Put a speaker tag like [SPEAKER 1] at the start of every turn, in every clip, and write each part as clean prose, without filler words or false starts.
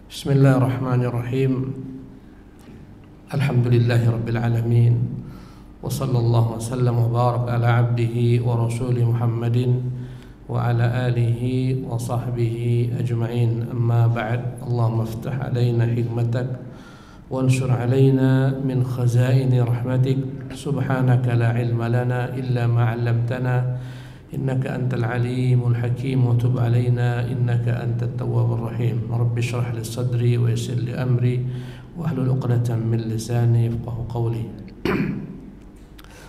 [SPEAKER 1] Bismillahirrahmanirrahim. Alhamdulillahirabbil alamin. Wa sallallahu wa sallam wa baraka ala abdihi wa rasulih Muhammadin wa ala alihi wa sahbihi ajma'in. Amma ba'd. Allahumma iftah alaina hikmatak wansur alaina min khazaini rahmatik. Subhanaka la ilma lana illa ma 'allamtana innaka antal alimul hakim wa tub alaina innaka antat tawwabur rahim. Rabbi shrah li sadri wa yassir li amri wahlul 'uqdatam min lisani yafqahu qawli.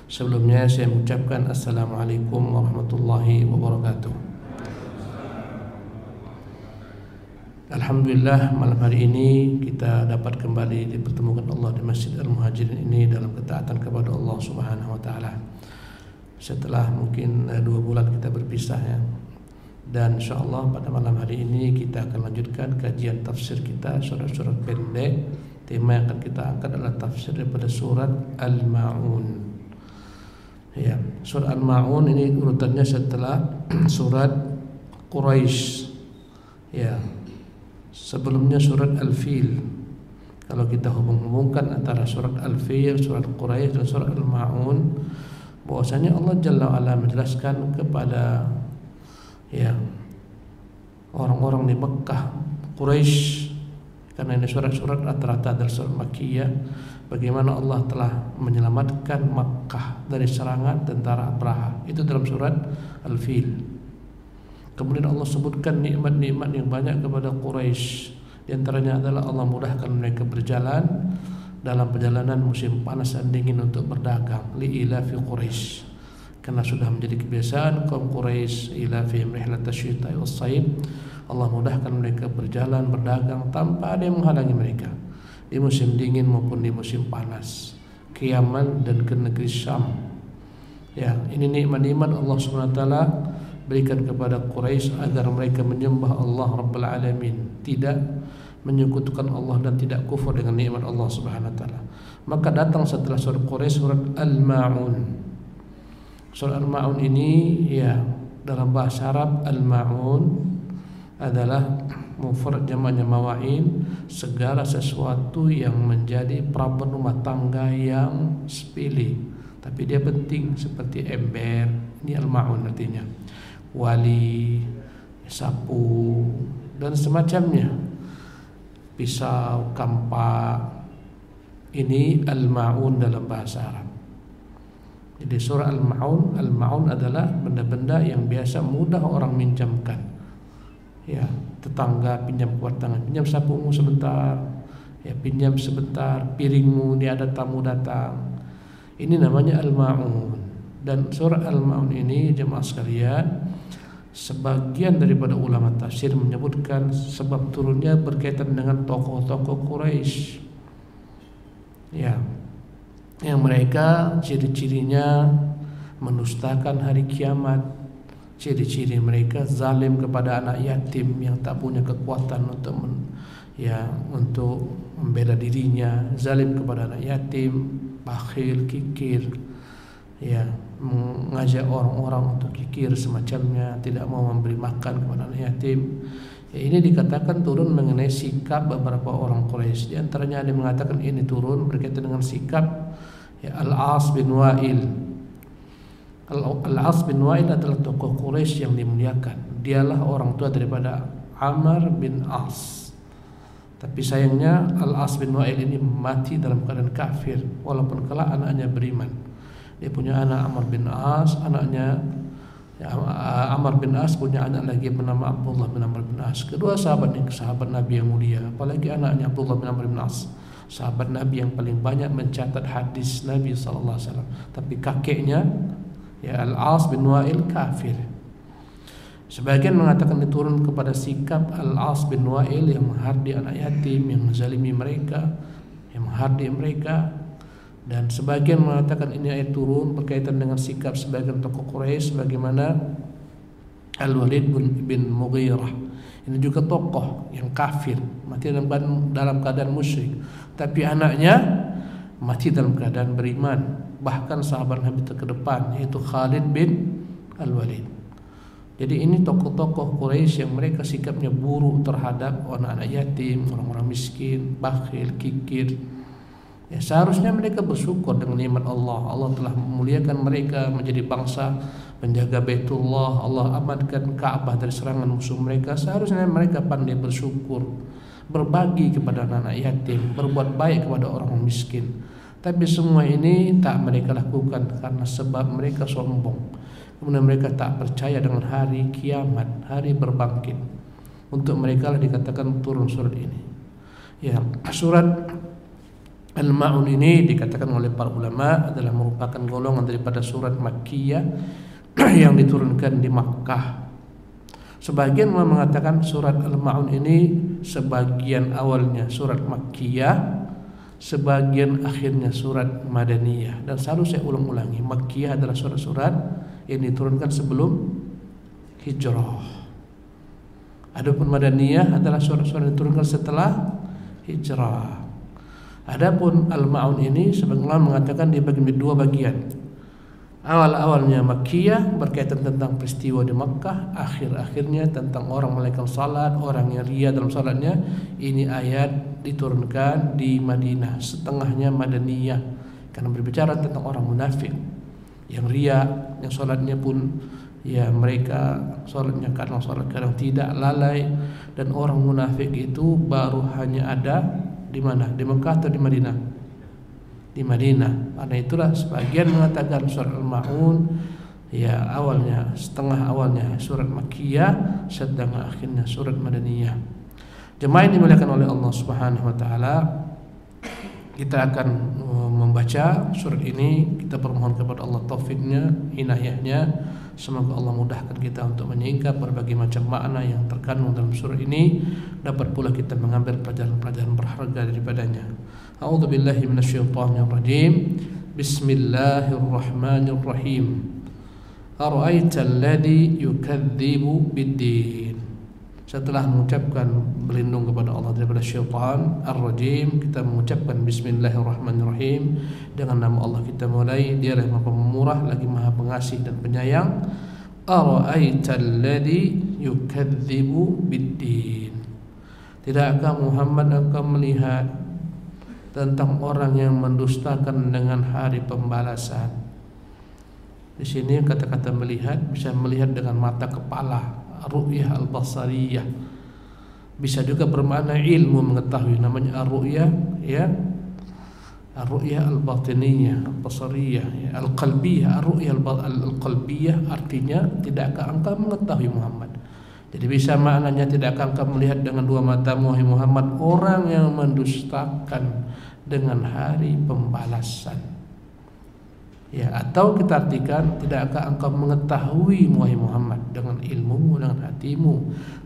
[SPEAKER 1] Sebelumnya saya mengucapkan assalamualaikum warahmatullahi wabarakatuh. Alhamdulillah, malam hari ini kita dapat kembali dipertemukan Allah di Masjid Al-Muhajirin ini dalam ketaatan kepada Allah Subhanahu wa taala. Setelah mungkin 2 bulan kita berpisah ya. Dan insyaallah pada malam hari ini kita akan lanjutkan kajian tafsir kita surat-surat pendek. Tema yang akan kita angkat adalah tafsir daripada surat Al-Ma'un. Ya, surat Al-Ma'un ini urutannya setelah surat Quraisy. Ya. Sebelumnya surat Al-Fil. Kalau kita hubung-hubungkan antara surat Al-Fil, surat Quraisy dan surat Al-Ma'un, bahwasanya Allah Jalla wa'ala menjelaskan kepada orang-orang di Mekah, Quraisy, karena ini surat-surat rata-rata dari surat Makkiyah, bagaimana Allah telah menyelamatkan Makkah dari serangan tentara Abraha. Itu dalam surat Al-Fil. Kemudian Allah sebutkan nikmat-nikmat yang banyak kepada Quraisy. Di antaranya adalah Allah mudahkan mereka berjalan dalam perjalanan musim panas dan dingin untuk berdagang, li'ilafi Quraisy, karena sudah menjadi kebiasaan kaum Quraisy ilafihim rihlatasyita was-sayf. Allah mudahkan mereka berjalan berdagang tanpa ada yang menghalangi mereka di musim dingin maupun di musim panas, ke Yaman dan ke negeri Syam. Ya, ini nikmat-nikmat Allah Subhanahu wa taala berikan kepada Quraisy agar mereka menyembah Allah Rabbul Alamin, tidak menyekutukan Allah dan tidak kufur dengan nikmat Allah Subhanahu wa taala. Maka datang setelah surat Quraisy surat Al-Ma'un. Surat Al-Ma'un ini ya dalam bahasa Arab Al-Ma'un adalah mufrad jamaknya mawa'in, segala sesuatu yang menjadi problem rumah tangga yang sepele tapi dia penting, seperti ember. Ini Al-Ma'un artinya. Wali, sapu dan semacamnya, pisau, kampak. Ini Al-Ma'un dalam bahasa Arab. Jadi surah Al-Ma'un adalah benda-benda yang biasa mudah orang minjamkan. Ya, tetangga pinjam kuat tangan, pinjam sapumu sebentar, ya pinjam sebentar piringmu, ini ada tamu datang. Ini namanya Al-Ma'un. Dan surah Al-Ma'un ini jemaah sekalian, sebagian daripada ulama tafsir menyebutkan sebab turunnya berkaitan dengan tokoh-tokoh Quraisy. Ya, yang mereka ciri-cirinya mendustakan hari kiamat, ciri-ciri mereka zalim kepada anak yatim yang tak punya kekuatan untuk membela dirinya, zalim kepada anak yatim, bakhil, kikir, ya, mengajak orang-orang untuk kikir semacamnya, tidak mau memberi makan kepada anak yatim. Ya, ini dikatakan turun mengenai sikap beberapa orang Quraisy. Di antaranya ada yang mengatakan ini turun berkaitan dengan sikap Al-As bin Wa'il. Al-As bin Wa'il adalah tokoh Quraisy yang dimuliakan. Dialah orang tua daripada Amr bin As. Tapi sayangnya Al-As bin Wa'il ini mati dalam keadaan kafir, walaupun kelak anaknya beriman. Dia punya anak Amr bin As, Amr bin As punya anak lagi bernama Abdullah bin Amr bin As. Kedua sahabat ini sahabat Nabi yang mulia, apalagi anaknya Abdullah bin Amr bin As, sahabat Nabi yang paling banyak mencatat hadis Nabi sallallahu alaihi wasallam. Tapi kakeknya Al-As bin Wa'il kafir. Sebagian mengatakan diturun kepada sikap Al-As bin Wa'il yang menghardi anak yatim, yang menzalimi mereka, yang menghardi mereka. Dan sebagian mengatakan ini ayat turun berkaitan dengan sikap sebagian tokoh Quraisy sebagaimana Al-Walid bin Mughirah. Ini juga tokoh yang kafir, mati dalam keadaan musyrik, tapi anaknya mati dalam keadaan beriman. Bahkan sahabat Nabi terkedepan yaitu Khalid bin Al-Walid. Jadi ini tokoh-tokoh Quraisy yang mereka sikapnya buruk terhadap anak-anak yatim, orang-orang miskin, bakhil, kikir. Ya, seharusnya mereka bersyukur dengan nikmat Allah. Allah telah memuliakan mereka menjadi bangsa penjaga Baitullah. Allah amankan Ka'bah dari serangan musuh mereka. Seharusnya mereka pandai bersyukur, berbagi kepada anak-anak yatim, berbuat baik kepada orang miskin. Tapi semua ini tak mereka lakukan karena sebab mereka sombong. Kemudian mereka tak percaya dengan hari kiamat, hari berbangkit. Untuk mereka lah dikatakan turun surat ini. Ya, surat Al-Ma'un ini dikatakan oleh para ulama adalah merupakan golongan daripada surat Makkiyah yang diturunkan di Makkah. Sebagian ulama mengatakan surat Al-Ma'un ini sebagian awalnya surat Makkiyah, sebagian akhirnya surat Madaniyah. Dan selalu saya ulang-ulangi, Makkiyah adalah surat-surat yang diturunkan sebelum hijrah. Adapun Madaniyah adalah surat-surat yang diturunkan setelah hijrah. Adapun Al-Ma'un ini sebagian ulama mengatakan dibagi menjadi dua bagian. Awal-awalnya Makkiyah berkaitan tentang peristiwa di Makkah, akhir-akhirnya tentang orang melakukan salat, orang yang ria dalam salatnya. Ini ayat diturunkan di Madinah, setengahnya Madaniyah karena berbicara tentang orang munafik yang ria, yang salatnya pun ya mereka salatnya kadang salat kadang tidak, lalai. Dan orang munafik itu baru hanya ada di mana? Di Mekah atau di Madinah? Di Madinah. Karena itulah sebagian mengatakan surat Al-Ma'un ya awalnya, setengah awalnya surat Makkiyah, setengah akhirnya surat Madaniyah. Jemaah yang dimuliakan oleh Allah Subhanahu wa taala, kita akan membaca surat ini. Kita bermohon kepada Allah taufiknya, inayahnya. Semoga Allah mudahkan kita untuk menyingkap berbagai macam makna yang terkandung dalam surat ini. Dapat pula kita mengambil pelajaran-pelajaran berharga daripadanya. A'udzubillahi minasyaitonirrajim. Bismillahirrahmanirrahim. Ara'aita alladhi yukadzibu biddin. Setelah mengucapkan berlindung kepada Allah daripada syaitan ar-rajim, kita mengucapkan bismillahirrahmanirrahim. Dengan nama Allah kita mulai. Dialah yang Maha Pemurah lagi Maha Pengasih dan Penyayang. Ara'aita alladhi yukadzibu biddin. Tidakkah Muhammad akan melihat tentang orang yang mendustakan dengan hari pembalasan? Di sini kata-kata melihat bisa melihat dengan mata kepala, ru'yah al-basariyah. Bisa juga bermakna ilmu, mengetahui, namanya ar-ru'yah ya. Ar-ru'yah al-batiniyah, al-basariyah ya. Al-qalbiyah, ar-ru'yah al-qalbiyah artinya tidakkah engkau mengetahui Muhammad. Jadi bisa maknanya tidakkah engkau melihat dengan dua matamu wahai Muhammad orang yang mendustakan dengan hari pembalasan. Ya, atau kita artikan tidakkah engkau mengetahui wahai Muhammad dengan ilmumu, dengan hatimu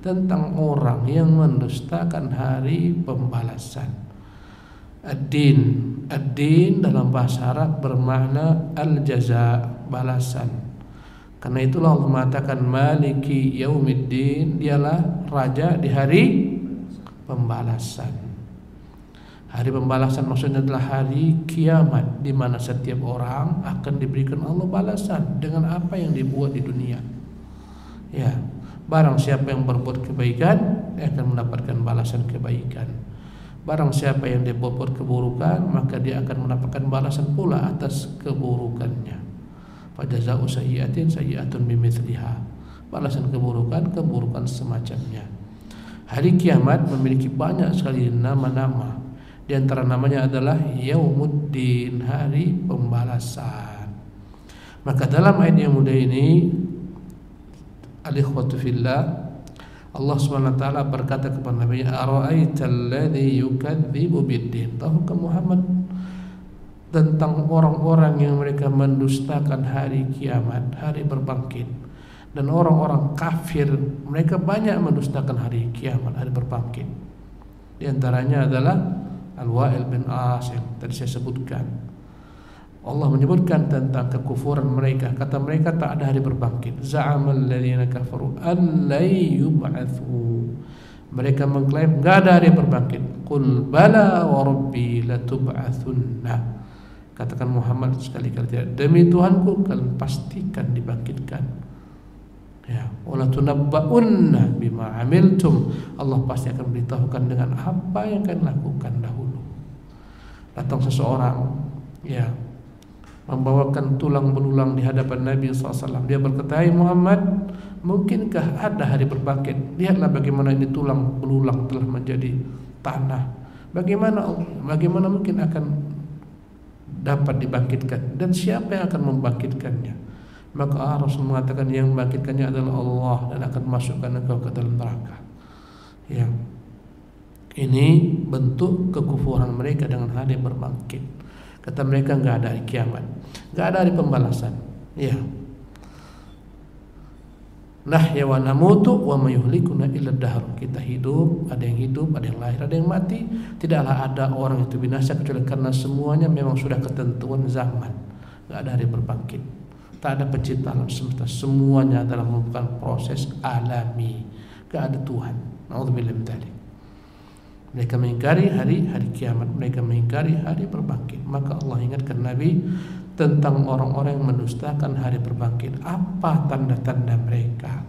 [SPEAKER 1] tentang orang yang mendustakan hari pembalasan. Ad-din dalam bahasa Arab bermakna al-jaza, balasan. Karena itulah Allah mengatakan maliki yaumiddin, dialah raja di hari pembalasan. Hari pembalasan maksudnya adalah hari kiamat, di mana setiap orang akan diberikan Allah balasan dengan apa yang dibuat di dunia. Ya, barang siapa yang berbuat kebaikan, dia akan mendapatkan balasan kebaikan. Barang siapa yang dia berbuat keburukan, maka dia akan mendapatkan balasan pula atas keburukannya. Fajaza'u sayyi'atin sayyi'atun bimithliha. Balasan keburukan, keburukan semacamnya. Hari kiamat memiliki banyak sekali nama-nama. Di antara namanya adalah Yaumuddin, hari pembalasan. Maka dalam ayat yang mudah ini, al-ikhwatu fillah, Allah SWT berkata kepada Nabi, ara'aita alladhi yukadzibu biddin. Tahukah Muhammad tentang orang-orang yang mereka mendustakan hari kiamat, hari berbangkit. Dan orang-orang kafir, mereka banyak mendustakan hari kiamat, hari berbangkit. Di antaranya adalah Al-Wa'il bin As yang tadi saya sebutkan. Allah menyebutkan tentang kekufuran mereka. Kata mereka tak ada hari berbangkit. Za'amal ladzina kafaru an la yub'atsu. Mereka mengklaim enggak ada hari berbangkit. Qul bala wa rabbi latub'atsunna. Katakan Muhammad sekali-kali tidak. Demi Tuhanku kalian pastikan dibangkitkan. Ya, wala tunabba'unna bima amiltum. Allah pasti akan beritahukan dengan apa yang kalian lakukan dahulu. Datang seseorang, ya, membawakan tulang belulang di hadapan Nabi SAW. Dia berkata, "Hai Muhammad, mungkinkah ada hari berbangkit? Lihatlah bagaimana ini tulang belulang telah menjadi tanah. Bagaimana mungkin akan dapat dibangkitkan? Dan siapa yang akan membangkitkannya?" Maka Rasul mengatakan, yang membangkitkannya adalah Allah dan akan masukkan engkau ke dalam neraka. Ya. Ini bentuk kekufuran mereka dengan hari berbangkit. Kata mereka enggak ada hari kiamat, enggak ada hari pembalasan. Ya. Nahya wa namutu wa ma yuhlikuna illa dahr. Kita hidup, ada yang hidup, ada yang lahir, ada yang mati. Tidaklah ada orang itu binasa kecuali karena semuanya memang sudah ketentuan zaman. Enggak ada hari berbangkit. Tak ada pencipta alam semesta, semuanya adalah merupakan proses alami. Enggak ada Tuhan. Nauzubillah min dzalik. Mereka mengingkari hari kiamat, mereka mengingkari hari berbangkit. Maka Allah ingatkan Nabi tentang orang-orang yang mendustakan hari berbangkit. Apa tanda-tanda mereka?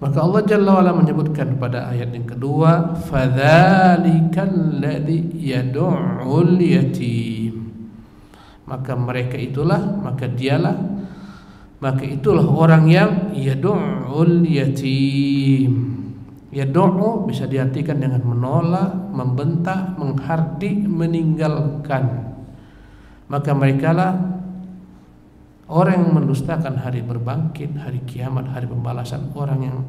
[SPEAKER 1] Maka Allah Jalla wa'ala menyebutkan pada ayat yang kedua, fadzalikal ladzi yad'ul yatim. Maka itulah orang yang yad'ul yatim. Yad'u bisa diartikan dengan menolak, membentak, menghardik, meninggalkan. Maka merekalah orang yang mendustakan hari berbangkit, hari kiamat, hari pembalasan. Orang yang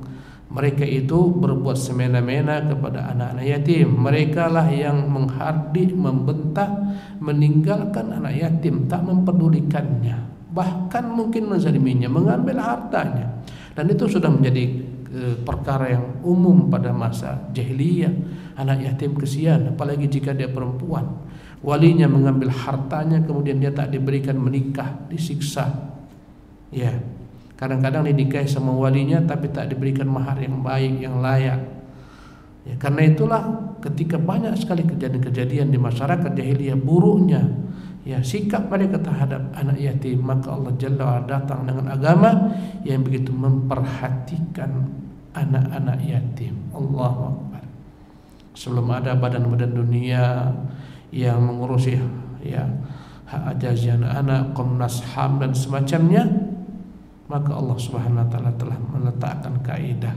[SPEAKER 1] mereka itu berbuat semena-mena kepada anak-anak yatim. Merekalah yang menghardik, membentak, meninggalkan anak yatim, tak mempedulikannya, bahkan mungkin menzaliminya, mengambil hartanya. Dan itu sudah menjadi perkara yang umum pada masa jahiliyah. Anak yatim kesian, apalagi jika dia perempuan. Walinya mengambil hartanya, kemudian dia tak diberikan menikah, disiksa. Ya, kadang-kadang dinikahi sama walinya tapi tak diberikan mahar yang baik, yang layak. Ya, karena itulah ketika banyak sekali kejadian-kejadian di masyarakat jahiliyah buruknya ya sikap mereka terhadap anak yatim, maka Allah Jalla wa'ala datang dengan agama yang begitu memperhatikan anak-anak yatim. Allahu Akbar. Sebelum ada badan-badan dunia yang mengurusi ya hak ajazi anak-anak, Komnas HAM dan semacamnya, maka Allah Subhanahu wa taala telah meletakkan kaidah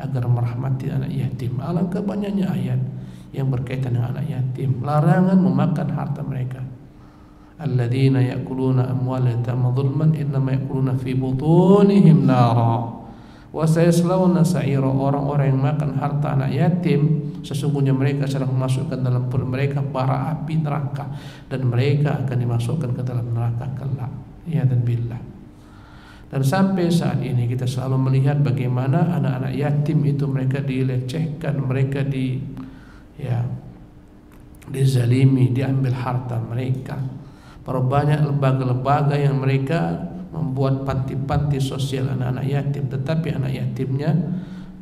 [SPEAKER 1] agar merahmati anak yatim. Alangkah banyaknya ayat yang berkaitan dengan anak yatim, larangan memakan harta mereka. Alladzina ya'kuluna amwal yatama dzulman innama ya'kuluna fi butunihim nara wa sayaslawna sa'ira. Orang-orang yang makan harta anak yatim sesungguhnya mereka sedang memasukkan dalam perut mereka bara api neraka, dan mereka akan dimasukkan ke dalam neraka kelak. Ya dan billah. Dan sampai saat ini kita selalu melihat bagaimana anak-anak yatim itu mereka dilecehkan, mereka dizalimi, diambil harta mereka. Perbanyak lembaga-lembaga yang mereka membuat panti-panti sosial anak-anak yatim, tetapi anak yatimnya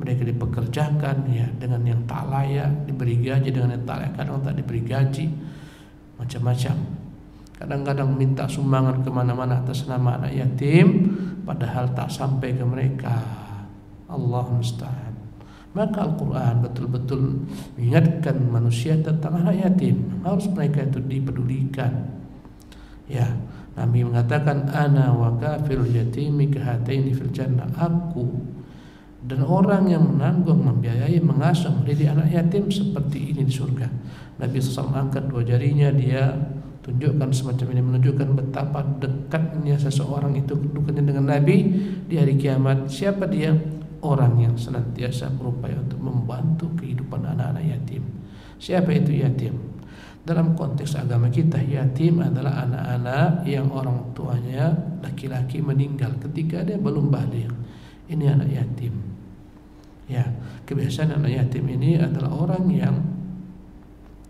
[SPEAKER 1] mereka dipekerjakan ya dengan yang tak layak, diberi gaji dengan yang tak layak, kadang tak diberi gaji, macam-macam. Kadang-kadang minta sumbangan kemana-mana atas nama anak yatim, padahal tak sampai ke mereka. Allah musta'an. Maka Al-Quran betul-betul mengingatkan manusia tentang anak yatim. Harus mereka itu dipedulikan. Ya, Nabi mengatakan ana wa kafirul yatimi kahataini fil jannah. Aku dan orang yang menanggung, membiayai, mengasuh, mendidik anak yatim seperti ini di surga. Nabi SAW angkat dua jarinya, dia tunjukkan semacam ini, menunjukkan betapa dekatnya seseorang itu kedudukannya dengan Nabi di hari kiamat. Siapa dia? Orang yang senantiasa berupaya untuk membantu kehidupan anak-anak yatim. Siapa itu yatim? Dalam konteks agama kita, yatim adalah anak-anak yang orang tuanya laki-laki meninggal ketika dia belum baligh. Ini anak yatim. Ya, kebiasaan anak yatim ini adalah orang yang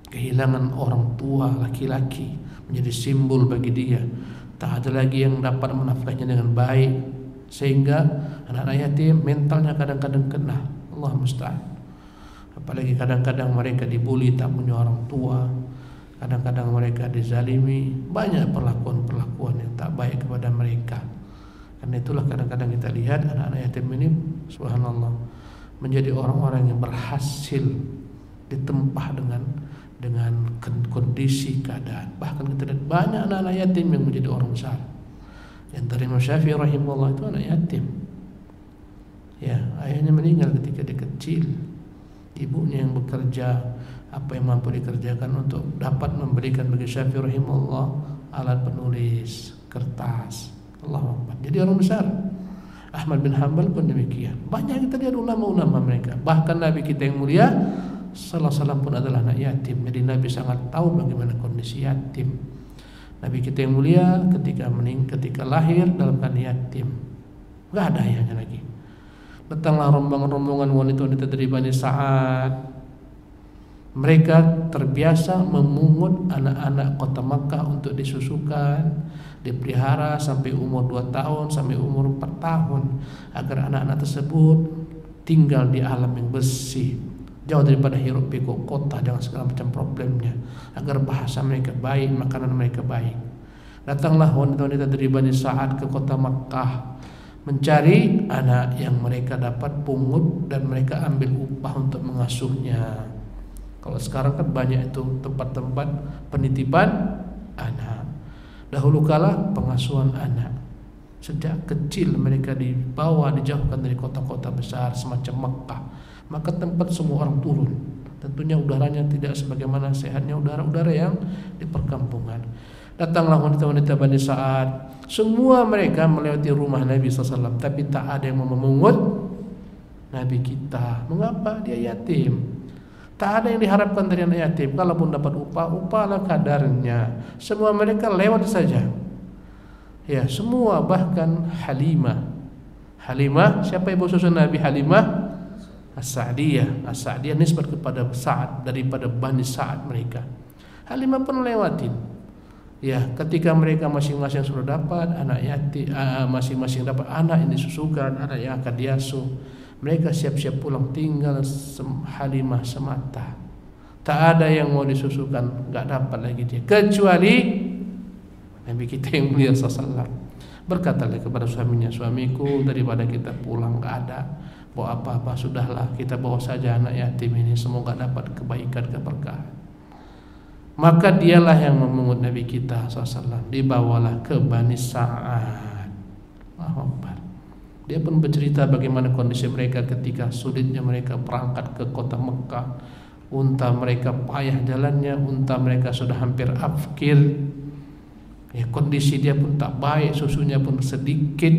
[SPEAKER 1] kehilangan orang tua laki-laki, menjadi simbol bagi dia. Tak ada lagi yang dapat menafkahnya dengan baik, sehingga anak-anak yatim mentalnya kadang-kadang kena. Allah musta'an. Apalagi kadang-kadang mereka dibuli, tak punya orang tua. Kadang-kadang mereka dizalimi. Banyak perlakuan-perlakuan yang tak baik kepada mereka. Karena itulah kadang-kadang kita lihat anak-anak yatim ini subhanallah menjadi orang-orang yang berhasil ditempa dengan kondisi keadaan. Bahkan kita lihat banyak anak-anak yatim yang menjadi orang besar. Yang dari Imam Syafi'i rahimahullah itu anak yatim. Ya, ayahnya meninggal ketika dia kecil. Ibunya yang bekerja apa yang mampu dikerjakan untuk dapat memberikan bagi Syafi'i rahimahullah alat penulis, kertas. Allahu Akbar. Jadi orang besar. Ahmad bin Hanbal pun demikian. Banyak kita lihat ulama-ulama mereka. Bahkan Nabi kita yang mulia sallallahu alaihi wasallam pun adalah anak yatim. Jadi Nabi sangat tahu bagaimana kondisi yatim. Nabi kita yang mulia ketika lahir dalam keadaan yatim. Enggak ada ayahnya lagi. Datanglah rombongan-rombongan wanita-wanita dari Bani Sa'ad. Mereka terbiasa memungut anak-anak kota Makkah untuk disusukan, dipelihara sampai umur 2 tahun, sampai umur 4 tahun, agar anak-anak tersebut tinggal di alam yang bersih, jauh daripada hiruk pikuk kota dengan segala macam problemnya, agar bahasa mereka baik, makanan mereka baik. Datanglah wanita-wanita dari Bani Sa'ad ke kota Makkah mencari anak yang mereka dapat pungut dan mereka ambil upah untuk mengasuhnya. Kalau sekarang kan banyak itu tempat-tempat penitipan anak. Dahulu kala pengasuhan anak. Sejak kecil mereka dibawa, dijauhkan dari kota-kota besar semacam Makkah. Maka tempat semua orang turun. Tentunya udaranya tidak sebagaimana sehatnya udara-udara yang di perkampungan. Datanglah wanita-wanita Bani Sa'ad. Semua mereka melewati rumah Nabi SAW, tapi tak ada yang mau memungut Nabi kita. Mengapa? Dia yatim. Tak ada yang diharapkan dari anak yatim. Kalaupun dapat upah, upahlah kadarnya. Semua mereka lewat saja. Ya, semua, bahkan Halimah. Halimah, siapa ibu susu Nabi? Halimah As-Sa'diyah. As-Sa'diyah nisbat kepada Sa'ad, daripada Bani Sa'ad mereka. Halimah pun lewatin. Ya, ketika mereka masing-masing sudah dapat anak yatim, masing-masing dapat anak yang disusukan, anak yang akan diasuh, mereka siap-siap pulang, tinggal Halimah semata. Tak ada yang mau disusukan, enggak dapat lagi dia, kecuali Nabi kita yang mulia sallallahu. Berkatalah kepada suaminya, suamiku, daripada kita pulang enggak ada bawa apa-apa, sudahlah kita bawa saja anak yatim ini, semoga dapat kebaikan, keberkahan. Maka dialah yang memungut Nabi kita SAW. Dibawalah ke Bani Sa'ad. Dia pun bercerita bagaimana kondisi mereka ketika sulitnya mereka berangkat ke kota Mekah. Unta mereka payah jalannya, unta mereka sudah hampir afkir. Ya, kondisi dia pun tak baik, susunya pun sedikit.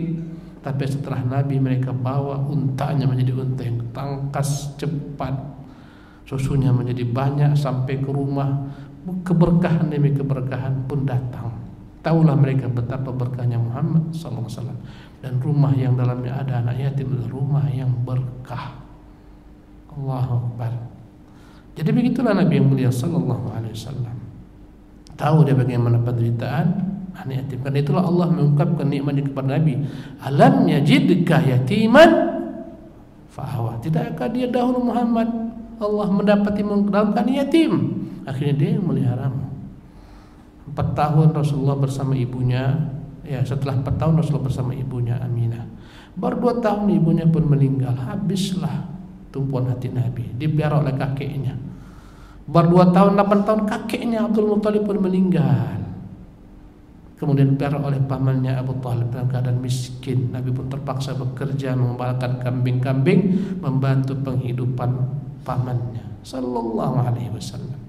[SPEAKER 1] Tapi setelah Nabi mereka bawa, untanya menjadi unta yang tangkas cepat, susunya menjadi banyak sampai ke rumah. Keberkahan demi keberkahan pun datang. Tahulah mereka betapa berkahnya Muhammad sallallahu alaihi wasallam, dan rumah yang dalamnya ada anak yatim adalah rumah yang berkah. Allahu Akbar. Jadi begitulah Nabi yang mulia sallallahu alaihi wasallam. Tahu dia bagaimana penderitaan anak yatim. Karena itulah Allah mengungkapkan nikmatnya kepada Nabi. Alam yajidka yatiman fa'awa. Tidakkah dia dahulu Muhammad Allah mendapati dalam keadaan yatim? Akhirnya dia yang meliharamu. 4 tahun Rasulullah bersama ibunya. Ya, setelah 4 tahun Rasulullah bersama ibunya Aminah. Baru 2 tahun ibunya pun meninggal. Habislah tumpuan hati Nabi. Dipelihara oleh kakeknya. Baru 2 tahun, 8 tahun kakeknya Abdul Muthalib pun meninggal. Kemudian dipelihara oleh pamannya Abu Thalib dalam keadaan miskin. Nabi pun terpaksa bekerja mengembalakan kambing-kambing, membantu penghidupan pamannya sallallahu alaihi wasallam.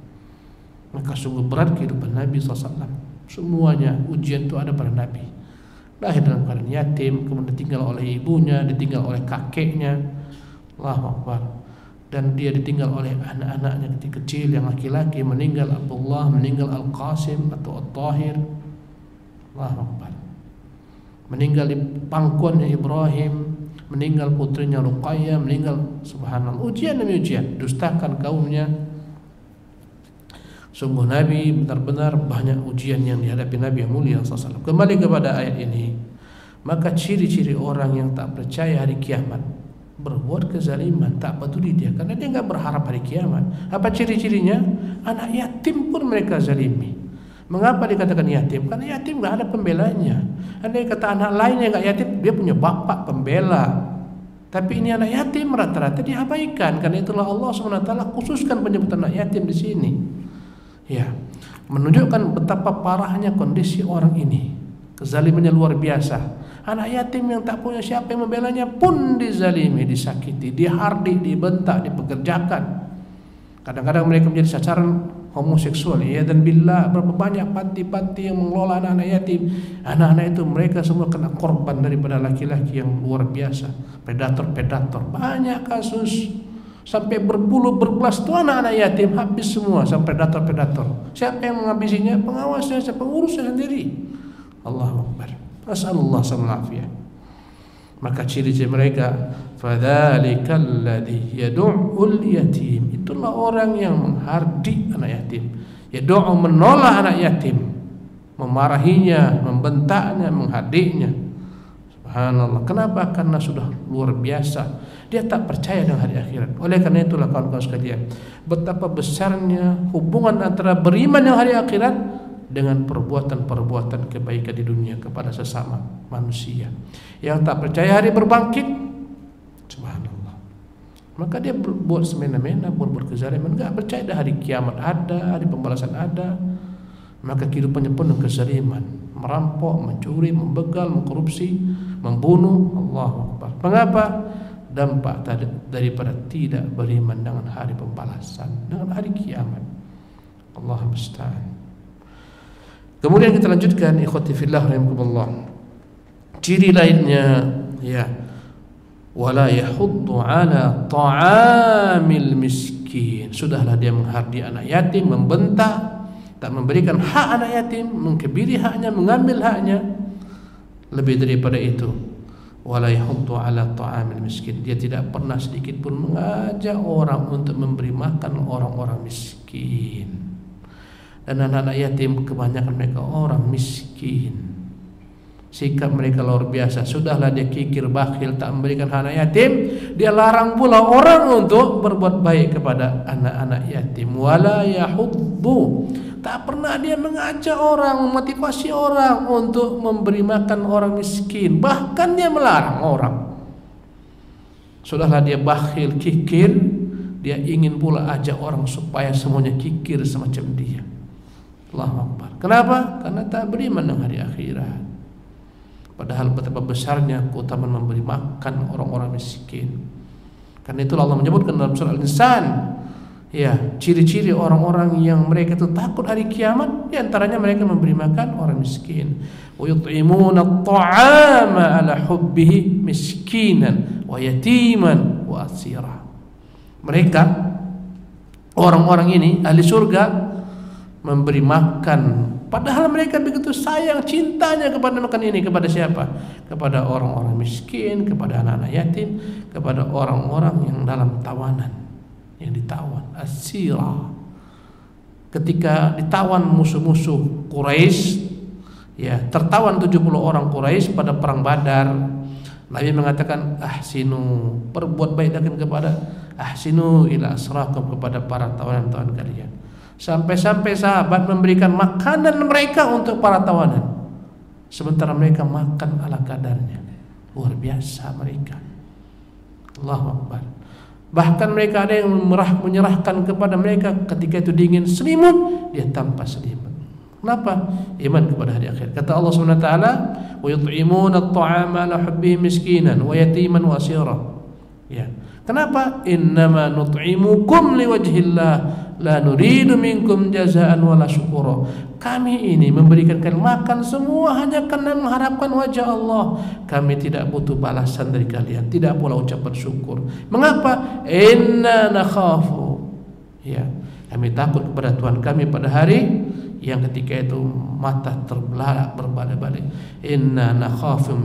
[SPEAKER 1] Maka sungguh berat kehidupan Nabi SAW. Semuanya ujian itu ada pada Nabi. Lahir dalam keadaan yatim, kemudian ditinggal oleh ibunya, ditinggal oleh kakeknya. Allahu Akbar. Dan dia ditinggal oleh anak-anaknya ketika kecil yang laki-laki, meninggal Abdullah, meninggal Al-Qasim atau At-Tahir. Allahu Akbar. Meninggal di pangkuannya Ibrahim, meninggal putrinya Ruqayyah, meninggal, subhanallah, ujian demi ujian, dustakan kaumnya. Sungguh Nabi benar-benar banyak ujian yang dihadapi Nabi yang mulia SAW. Kembali kepada ayat ini, maka ciri-ciri orang yang tak percaya hari kiamat, berbuat kezaliman, tak peduli dia, karena dia enggak berharap hari kiamat. Apa ciri-cirinya? Anak yatim pun mereka zalimi. Mengapa dikatakan yatim? Karena yatim nggak ada pembelanya. Andai kata anak lainnya nggak yatim, dia punya bapak pembela. Tapi ini anak yatim rata-rata diabaikan. Karena itulah Allah SWT khususkan penyebutan anak yatim di sini. Ya, menunjukkan betapa parahnya kondisi orang ini. Kezalimannya luar biasa. Anak yatim yang tak punya siapa yang membelanya pun dizalimi, disakiti, dihardik, dibentak, dipekerjakan. Kadang-kadang mereka menjadi sasaran homoseksual, ya, dan billah berapa banyak panti-panti yang mengelola anak-anak yatim. Anak-anak itu mereka semua kena korban daripada laki-laki yang luar biasa, predator-predator. Banyak kasus sampai berpuluh berbelas tuh anak-anak yatim habis semua sama predator-predator. Siapa yang menghabisinya? Pengawasnya, pengurusnya sendiri. Allahu Akbar. Nasallallahu alaihi. Maka ciri-ciri mereka, fadzalika alladzi yad'ul yatim. Itulah orang yang menghardik anak yatim. Yad'u, menolak anak yatim, memarahinya, membentaknya, menghardiknya. Subhanallah. Kenapa? Karena sudah luar biasa. Dia tak percaya dengan hari akhirat. Oleh karena itulah kawan-kawan sekalian, betapa besarnya hubungan antara beriman dengan hari akhirat dengan perbuatan-perbuatan kebaikan di dunia kepada sesama manusia. Yang tak percaya hari berbangkit, subhanallah, maka dia buat semena-mena, buat kezaliman, enggak percaya dah hari kiamat ada, hari pembalasan ada. Maka kehidupannya penuh kezaliman, merampok, mencuri, membegal, mengkorupsi, membunuh. Allahu Akbar. Mengapa? Dampak daripada tidak beriman dengan hari pembalasan, dengan hari kiamat. Allahu musta'an. Kemudian kita lanjutkan, ikhwati fillah rahimakumullah. Ciri lainnya, ya, wala yahuddu ala ta'amil miskin. Sudahlah dia menghardik anak yatim, membentak, tak memberikan hak anak yatim, mengkebiri haknya, mengambil haknya. Lebih daripada itu, wala yahuddu ala ta'amil miskin. Dia tidak pernah sedikit pun mengajak orang untuk memberi makan orang-orang miskin. Dan anak-anak yatim kebanyakan mereka orang miskin. Sikap mereka luar biasa. Sudahlah dia kikir, bakhil, tak memberikan anak yatim, dia larang pula orang untuk berbuat baik kepada anak-anak yatim. Wala yahuddu, tak pernah dia mengajak orang, memotivasi orang untuk memberi makan orang miskin. Bahkan dia melarang orang. Sudahlah dia bakhil, kikir, dia ingin pula ajak orang supaya semuanya kikir semacam dia. Allahu Akbar. Kenapa? Karena tak beriman dengan hari akhirat. Padahal betapa besarnya keutamaan memberi makan orang-orang miskin. Karena itulah Allah menyebutkan dalam surah Al-Insan, ya, ciri-ciri orang-orang yang mereka itu takut hari kiamat, di antaranya mereka memberi makan orang miskin. Wa yut'imuna at-ta'ama 'ala hubbihi miskinan wa yatiman wa asira. Mereka, orang-orang ini ahli surga, memberi makan, padahal mereka begitu sayang, cintanya kepada makan ini. Kepada siapa? Kepada orang-orang miskin, kepada anak-anak yatim, kepada orang-orang yang dalam tawanan, yang ditawan, asira. Ketika ditawan musuh-musuh Quraisy, ya, tertawan 70 orang Quraisy pada perang Badar, Nabi mengatakan, ahsinu, berbuat baik kepada, ahsinu ila asrakum, kepada para tawanan-tawanan kalian. Sampai-sampai sahabat memberikan makanan mereka untuk para tawanan, sementara mereka makan ala kadarnya. Luar biasa mereka. Allahu Akbar. Bahkan mereka ada yang menyerahkan kepada mereka ketika itu dingin selimut, dia tanpa selimut. Kenapa? Iman kepada hari akhir. Kata Allah Subhanahu wa taala, wa yut'imuna at-ta'ama 'ala hubbihi miskinan wa yatiman wa asira. Ya. Kenapa? Innama nut'imukum liwajhillah la nuridu minkum jazaan wala syukura. Kami ini memberikan kalian makan semua hanya karena mengharapkan wajah Allah. Kami tidak butuh balasan dari kalian, tidak pula ucapan syukur. Mengapa? Inna nakhafu, ya, kami takut kepada Tuhan kami pada hari yang ketika itu mata terbelalak berbalik-balik. Inna nakhafu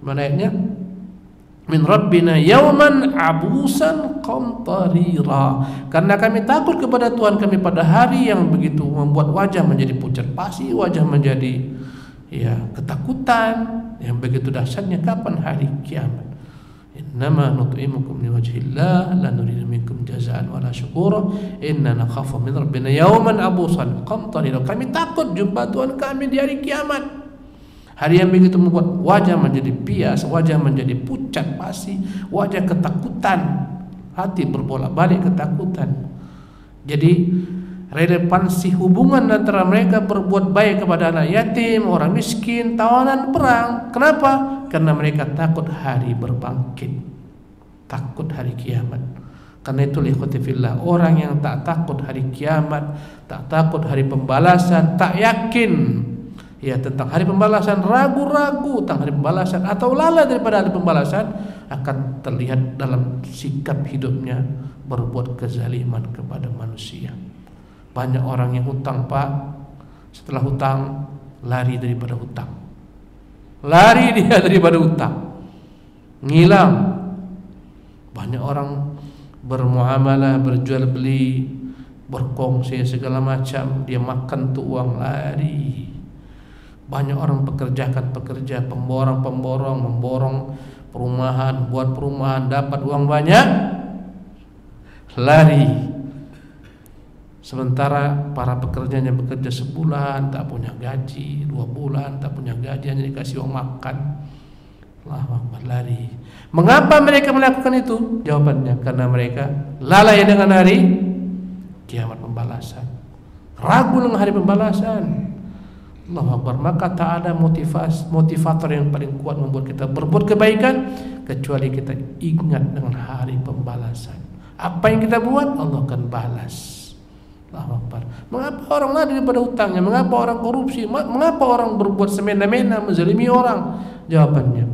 [SPEAKER 1] mana ayatnya? Min rabbina yauman abusan qamtarira. Karena kami takut kepada Tuhan kami pada hari yang begitu membuat wajah menjadi pucat pasi, wajah menjadi, ya, ketakutan yang begitu dahsyatnya. Kapan hari kiamat? Innama nut'imukum liwajhillah la nuridu minkum jazaa'an wala syukura inna nakhafu min rabbina yawman abusan qamtarira. Kami takut jumpa Tuhan kami di hari kiamat. Hari yang begitu membuat wajah menjadi pias, wajah menjadi pucat pasi, wajah ketakutan, hati berbolak-balik ketakutan. Jadi relevansi hubungan antara mereka berbuat baik kepada anak yatim, orang miskin, tawanan perang. Kenapa? Karena mereka takut hari berbangkit, takut hari kiamat. Karena itu ikhwati fillah, orang yang tak takut hari kiamat, tak takut hari pembalasan, tak yakin ya tentang hari pembalasan, ragu-ragu tentang hari pembalasan atau lalai daripada hari pembalasan, akan terlihat dalam sikap hidupnya berbuat kezaliman kepada manusia. Banyak orang yang hutang, Pak, setelah hutang lari daripada hutang, lari dia daripada hutang, ngilang. Banyak orang bermuamalah, berjual beli, berkongsi segala macam, dia makan tuh uang, lari. Banyak orang pekerja, pemborong, memborong perumahan, buat perumahan, dapat uang banyak, lari. Sementara para pekerjanya bekerja sebulan tak punya gaji, 2 bulan tak punya gaji, hanya dikasih uang makan, lari. Mengapa mereka melakukan itu? Jawabannya karena mereka lalai dengan hari kiamat pembalasan, ragu dengan hari pembalasan. Allahu Akbar. Maka tak ada motivator yang paling kuat membuat kita berbuat kebaikan kecuali kita ingat dengan hari pembalasan. Apa yang kita buat Allah akan balas. Allahu Akbar. Mengapa orang lari daripada hutangnya? Mengapa orang korupsi? Mengapa orang berbuat semena-mena menzalimi orang? Jawabannya,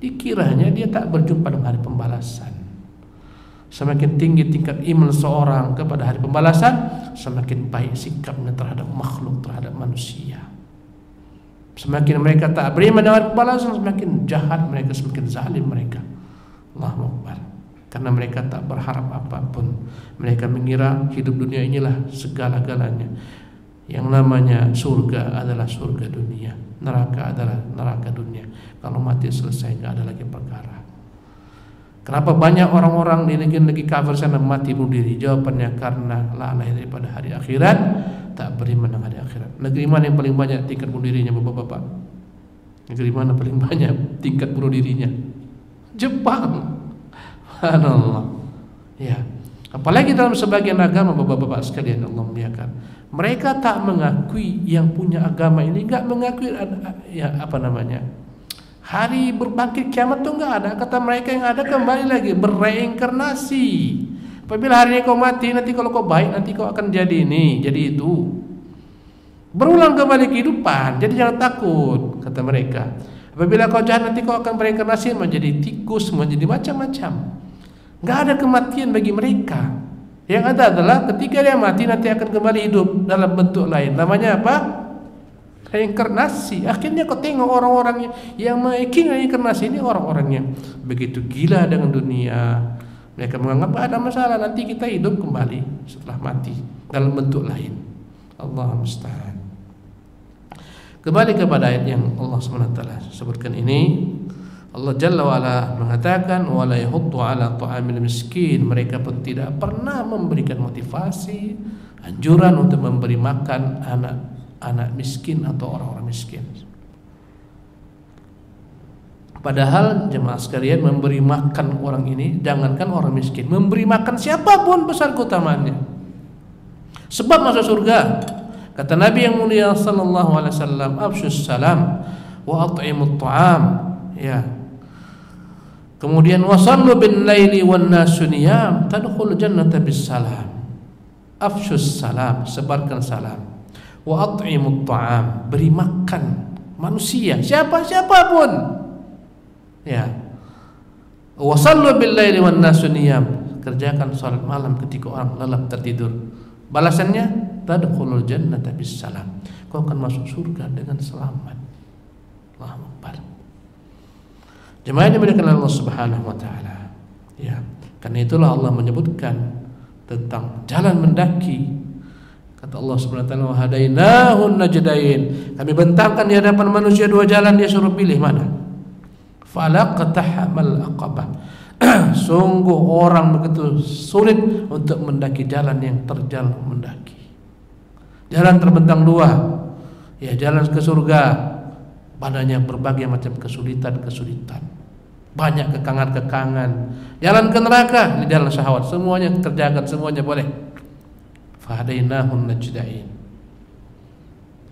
[SPEAKER 1] dikiranya dia tak berjumpa dengan hari pembalasan. Semakin tinggi tingkat iman seorang kepada hari pembalasan, semakin baik sikapnya terhadap makhluk, terhadap manusia. Semakin mereka tak beriman dengan hari pembalasan, semakin jahat mereka, semakin zalim mereka. Allahu Akbar. Karena mereka tak berharap apapun. Mereka mengira hidup dunia inilah segala-galanya. Yang namanya surga adalah surga dunia, neraka adalah neraka dunia. Kalau mati selesai, nggak ada lagi perkara. Kenapa banyak orang-orang di negeri-negeri kafir sana mati bunuh diri? Jawabannya karena lalai daripada hari akhirat, tak beriman dengan hari akhirat. Negeri mana yang paling banyak tingkat bunuh dirinya, bapak-bapak? Negeri mana paling banyak tingkat bunuh dirinya? Jepang. Subhanallah. Ya. Apalagi dalam sebagian agama, bapak-bapak sekalian Allah muliakan, mereka tak mengakui yang punya agama ini, nggak mengakui ya apa namanya, hari berbangkit kiamat tuh nggak ada. Kata mereka yang ada kembali lagi berreinkarnasi. Apabila hari ini kau mati, nanti kalau kau baik, nanti kau akan jadi ini, jadi itu. Berulang kembali kehidupan. Jadi jangan takut, kata mereka. Apabila kau jahat, nanti kau akan bereinkarnasi menjadi tikus, menjadi macam-macam. Nggak ada kematian bagi mereka. Yang ada adalah ketika dia mati nanti akan kembali hidup dalam bentuk lain. Namanya apa? Reinkarnasi. Akhirnya kau tengok orang-orang yang meyakini reinkarnasi ini orang-orang yang begitu gila dengan dunia. Mereka menganggap ada masalah, nanti kita hidup kembali setelah mati dalam bentuk lain. Allah musta'an. Kembali kepada ayat yang Allah SWT sebutkan ini, Allah Jalla wa'ala mengatakan wala yahuddu ala ta'amil miskin. Mereka pun tidak pernah memberikan motivasi, anjuran untuk memberi makan anak miskin atau orang-orang miskin. Padahal jemaah sekalian, memberi makan orang ini, jangankan orang miskin, memberi makan siapapun besar keutamaannya, sebab masuk surga. Kata Nabi yang mulia sallallahu alaihi wasallam, afshus salam wa at'imut ta'am. Ya. Kemudian wasallu bin laili wan nasu niyam tadkhul jannata bis salam. Afshus salam, sebarkan salam. Wa at'imut ta'am, beri makan manusia, siapapun. Ya. Wasallu bil laili wan nasu niyam, kerjakan salat malam ketika orang lelap tertidur. Balasannya tadkhulul jannata bis salam, kau akan masuk surga dengan selamat. Allahu Akbar. Jemaah yang dimuliakan Allah Subhanahu wa taala. Ya, karena itulah Allah menyebutkan tentang jalan mendaki. Kata Allah Subhanahu wa taala, wa hadainahun najdain. Kami bentangkan di hadapan manusia 2 jalan, dia suruh pilih mana. falaqtahamal aqabah. Sungguh orang begitu sulit untuk mendaki jalan yang terjal mendaki. Jalan terbentang dua, ya jalan ke surga, padanya berbagai macam kesulitan-kesulitan, banyak kekangan-kekangan. Jalan ke neraka, ini jalan syahwat, semuanya kerjakan, semuanya boleh. Fahadainahun najdain.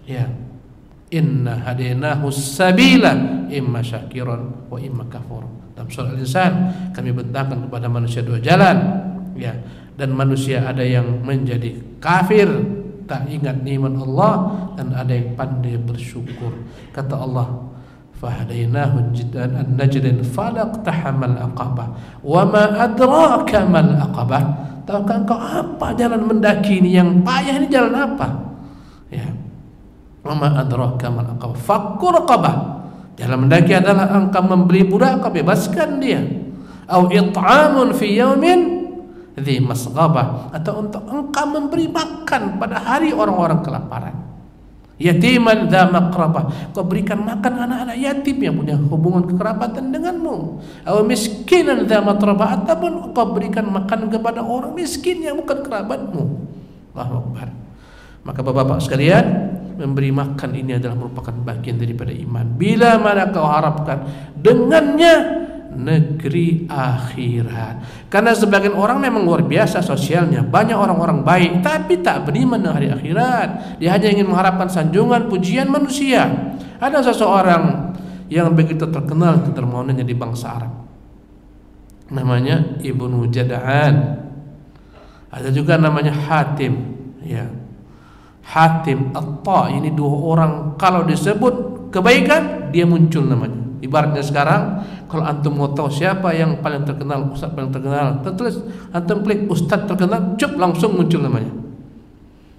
[SPEAKER 1] Ya, inna hadainahu sabila imma syakiran wa imma kafur. Dalam surah Al-Insan kami bentangkan kepada manusia dua jalan, ya, dan manusia ada yang menjadi kafir, tak ingat nikmat Allah, dan ada yang pandai bersyukur. Kata Allah, fahadainahu an-najdain falaqtahamal aqabah wa ma adraka mal aqabah. Tahukah engkau apa jalan mendaki ini yang payah ini, jalan apa? Ya. Wa ma adraka mal aqabah fakku raqabah. Jalan mendaki adalah engkau membeli budak, kau bebaskan dia. Au it'amun fi yaumin dzi masghabah, atau untuk engkau memberi makan pada hari orang-orang kelaparan. Yatiman dza maqrabah, kau berikan makan anak-anak yatim yang punya hubungan kekerabatan denganmu. Au miskinan dza matrabah, ataupun kau berikan makan kepada orang miskin yang bukan kerabatmu. Allahu Akbar. Maka bapak-bapak sekalian, memberi makan ini adalah merupakan bagian daripada iman. Bila mana kau harapkan dengannya negeri akhirat. Karena sebagian orang memang luar biasa sosialnya, banyak orang-orang baik, tapi tak beriman dengan hari akhirat. Dia hanya ingin mengharapkan sanjungan, pujian manusia. Ada seseorang yang begitu terkenal kedermawanannya di bangsa Arab, namanya Ibnu Jada'an. Ada juga namanya Hatim, ya, Hatim At-Ta. Ini dua orang kalau disebut kebaikan dia muncul namanya. Ibaratnya sekarang kalau antum mau tahu siapa yang paling terkenal, ustaz paling terkenal, tertulis antum klik ustaz terkenal, cup langsung muncul namanya.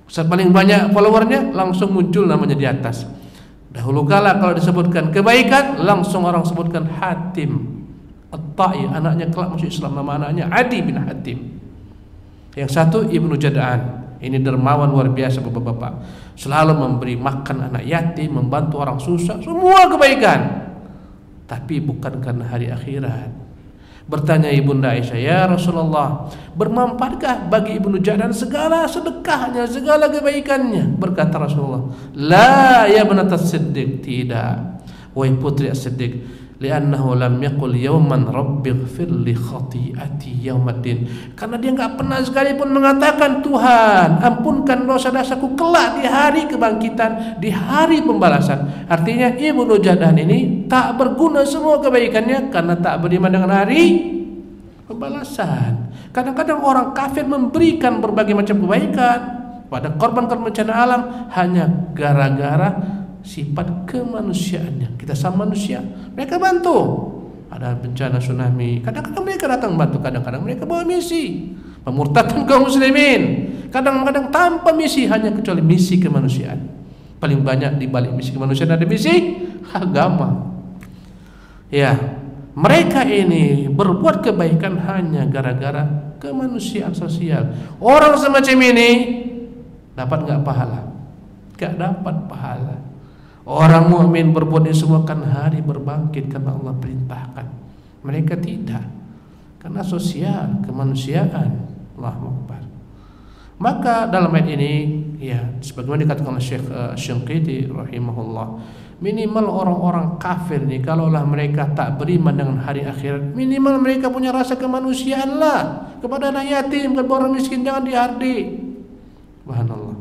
[SPEAKER 1] Ustaz paling banyak followernya, langsung muncul namanya di atas. Dahulu kala kalau disebutkan kebaikan, langsung orang sebutkan Hatim At-Ta'i, anaknya kelak masuk Islam, nama anaknya Adi bin Hatim. Yang satu Ibnu Jada'an. Ini dermawan luar biasa bapak-bapak, selalu memberi makan anak yatim, membantu orang susah, semua kebaikan. Tapi bukan karena hari akhirat. Bertanya Ibunda Aisyah, ya Rasulullah, bermanfaatkah bagi Ibnu Jada'an segala sedekahnya, segala kebaikannya? Berkata Rasulullah, la ya banatas Siddiq, tidak wahai putri As-Siddiq, li'annahu lam yaqul yawman rabbighfir li khati'ati yaumaddin. Karena dia enggak pernah sekalipun mengatakan, Tuhan ampunkan dosa-dosaku kelak di hari kebangkitan, di hari pembalasan. Artinya Ibnu Jada'an ini tak berguna semua kebaikannya karena tak beriman dengan hari pembalasan. Kadang-kadang orang kafir memberikan berbagai macam kebaikan pada korban-korban bencana alam hanya gara-gara sifat kemanusiaannya. Kita sama manusia, mereka bantu. Ada bencana tsunami, kadang-kadang mereka datang bantu, kadang-kadang mereka bawa misi pemurtadan kaum muslimin, kadang-kadang tanpa misi, hanya kecuali misi kemanusiaan. Paling banyak di balik misi kemanusiaan ada misi agama. Ya, mereka ini berbuat kebaikan hanya gara-gara kemanusiaan sosial. Orang semacam ini dapat nggak pahala? Nggak dapat pahala. Orang mukmin berbuat ini semua kan hari berbangkit karena Allah perintahkan. Mereka tidak, karena sosial, kemanusiaan. Allahu Akbar. Maka dalam ayat ini, ya, sebagaimana dikatakan oleh Syekh Syinqiti rahimahullah, minimal orang-orang kafir nih, kalaulah mereka tak beriman dengan hari akhirat, minimal mereka punya rasa kemanusiaan lah kepada anak yatim, kepada orang miskin, jangan dihardik. Subhanallah.